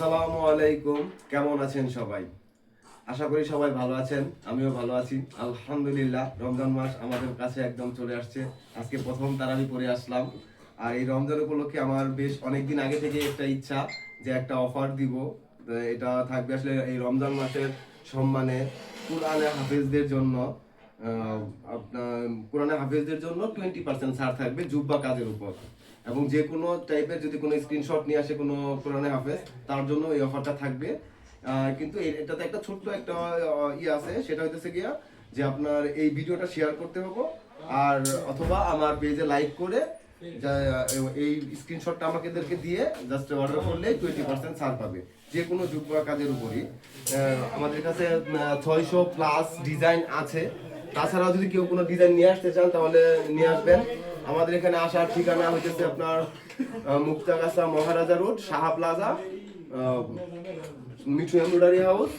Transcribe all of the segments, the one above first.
আসসালামু আলাইকুম। কেমন আছেন সবাই? আশা করি সবাই ভালো আছেন, আমিও ভালো আছি আলহামদুলিল্লাহ। রমজান মাস আমাদের কাছে একদম চলে আসছে। আজকে প্রথম তারাবি পড়ে আসলাম। আর এই রমজান উপলক্ষে আমার বেশ অনেকদিন আগে থেকে একটা ইচ্ছা যে একটা অফার দিব। তো এটা থাকবে আসলে এই রমজান মাসের সম্মানে কুরআনে হাফেজদের জন্য। আহ, আপনার কোরআনে হাফেজদের জন্য 20% ছাড় থাকবে জুব্বা কাজের উপর, এবং যে কোনো টাইপের যদি কোনো স্ক্রিনশট নিয়ে আসে কোনো কোরআনে হাফেজ, তার জন্য এই অফারটা থাকবে। কিন্তু এটাতে একটা ছোট্ট একটা আছে, সেটা হইতেছে গিয়া যে আপনার এই ভিডিওটা শেয়ার করতে হবে, আর অথবা আমার পেজে লাইক করে এই স্ক্রিনশটটা আমাদেরকে দিয়ে জাস্ট অর্ডার করলে 20% ছাড় পাবে যে কোনো জুব্বা কাজের উপরই। আমাদের কাছে 600+ ডিজাইন আছে। তাছাড়াও যদি কেউ কোনো ডিজাইন নিয়ে আসতে চান তাহলে নিয়ে আসবেন। আমাদের এখানে আসার ঠিকানা হইতেছে আপনার Muktagacha Maharaja road, Saha plaza, Mithu embroidery house,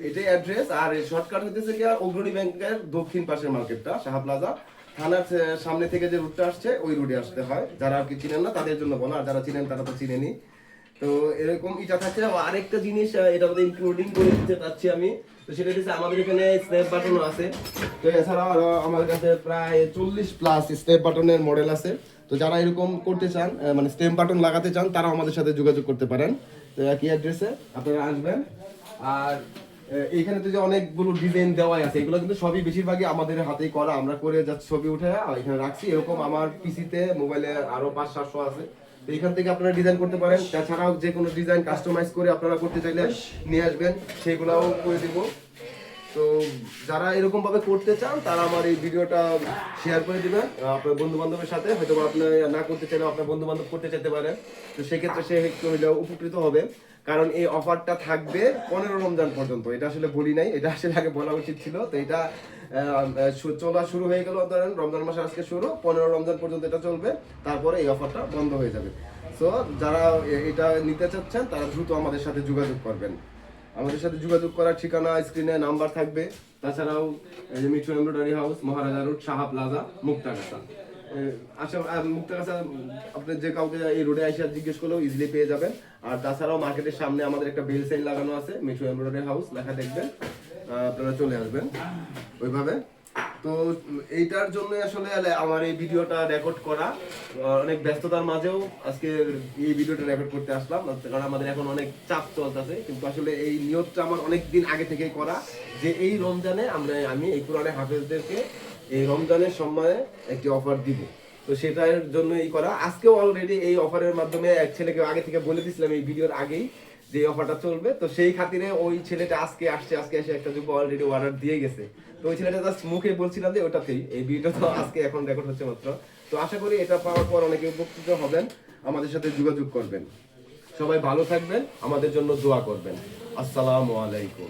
এটাই অ্যাড্রেস। আর শর্টকাট হইতেছে কি অগ্রণী ব্যাংকের দক্ষিণ পাশের মার্কেটটা, সাহা প্লাজা থানার সামনে থেকে যে রুটটা আসছে ওই রুটে আসতে হয়। যারা আর কি চিনেন না তাদের জন্য বলা, আর যারা চিনেন তারা তো চিনেনি। তো এরকম ইটা থাকছে। আরেকটা জিনিস এটার মধ্যে ইনক্লুডিং করে দিতে চাচ্ছি আমি, তো সেটা হচ্ছে আমাদের এখানে স্ন্যাপ বাটনও আছে। তো এছাড়াও আরো আমাদের কাছে প্রায় 40+ স্ন্যাপ বাটনের মডেল আছে। তো যারা এরকম করতে চান, মানে স্টেম বাটন লাগাতে চান, তারাও আমাদের সাথে যোগাযোগ করতে পারেন। তো একই অ্যাড্রেসে আপনারা আসবেন। আর এইখানে তো যে অনেকগুলো ডিজাইন দেওয়া আছে, এগুলো কিন্তু সবই বেশিরভাগই আমাদের হাতেই করা, আমরা করে জাস্ট ছবি উঠে এখানে রাখছি। এরকম আমার পিসিতে মোবাইলে আরো 500-700 আছে। তো এখান থেকে আপনারা ডিজাইন করতে পারেন। তাছাড়াও যে কোনো ডিজাইন কাস্টমাইজ করে আপনারা করতে চাইলে নিয়ে আসবেন, সেগুলোও করে দিব। তো যারা এরকম ভাবে করতে চান তারা আমার এই ভিডিওটা শেয়ার করে দিবেন আপনার বন্ধু বান্ধবের সাথে। হয়তো আপনি না করতে চাইলে আপনার বন্ধু বান্ধব করতে চাইতে পারেন, তো সেক্ষেত্রে সে একটু হইলেও উপকৃত হবে। কারণ এই অফারটা থাকবে 15 রমজান পর্যন্ত। এটা আসলে বলি নাই, এটা আসলে আগে বলা উচিত ছিল। তো এটা চলা শুরু হয়ে গেল, ধরেন রমজান মাসে আজকে শুরু, 15 রমজান পর্যন্ত এটা চলবে। তারপরে এই অফারটা বন্ধ হয়ে যাবে। সো যারা এটা নিতে চাচ্ছেন তারা দ্রুত আমাদের সাথে যোগাযোগ করবেন। আমাদের সাথে যোগাযোগ করার ঠিকানা স্ক্রিনে নাম্বার থাকবে। তাছাড়াও মিঠু এমব্রয়ডারি হাউস, মহারাজা রোড, সাহা প্লাজা, মুক্তাগাছা। আচ্ছা, মুক্তাগাছা আপনি যে কাউকে এই রোডে এসে জিজ্ঞেস করলেও ইজিলি পেয়ে যাবেন। আর তাছাড়াও মার্কেটের সামনে আমাদের একটা বেল সাইন লাগানো আছে, মিঠু এমব্রয়ডারি হাউস লেখা দেখবেন, আপনারা চলে আসবেন ওইভাবে। তো এইটার জন্য আসলে আমার এই ভিডিওটা রেকর্ড করা, অনেক ব্যস্ততার মাঝেও আজকে এই ভিডিওটা রেকর্ড করতে আসলাম, কারণ আমাদের এখন অনেক চাপ চলতেছে। কিন্তু আসলে এই নিয়তটা আমার অনেক দিন আগে থেকেই করা, যে এই রমজানে আমি এই কোরআনে হাফেজদেরকে এই রমজানের সম্মানে একটি অফার দিব। তো সেটার জন্য এই করা। আজকেও অলরেডি এই অফারের মাধ্যমে এক ছেলেকে আগে থেকে বলে দিয়েছিলাম এই ভিডিওর আগেই যে অফারটা চলবে। তো সেই খাতিরে ওই ছেলেটা আজকে এসে একটা যুব অলরেডি অর্ডার দিয়ে গেছে। তো ওই ছেলেটা জাস্ট মুখে বলছিলাম যে ওটাতেই, এই ভিডিও তো আজকে এখন রেকর্ড হচ্ছে মাত্র। তো আশা করি এটা পাওয়ার পর অনেকে উপকৃত হবেন, আমাদের সাথে যোগাযোগ করবেন। সবাই ভালো থাকবেন, আমাদের জন্য দোয়া করবেন। আসসালামু আলাইকুম।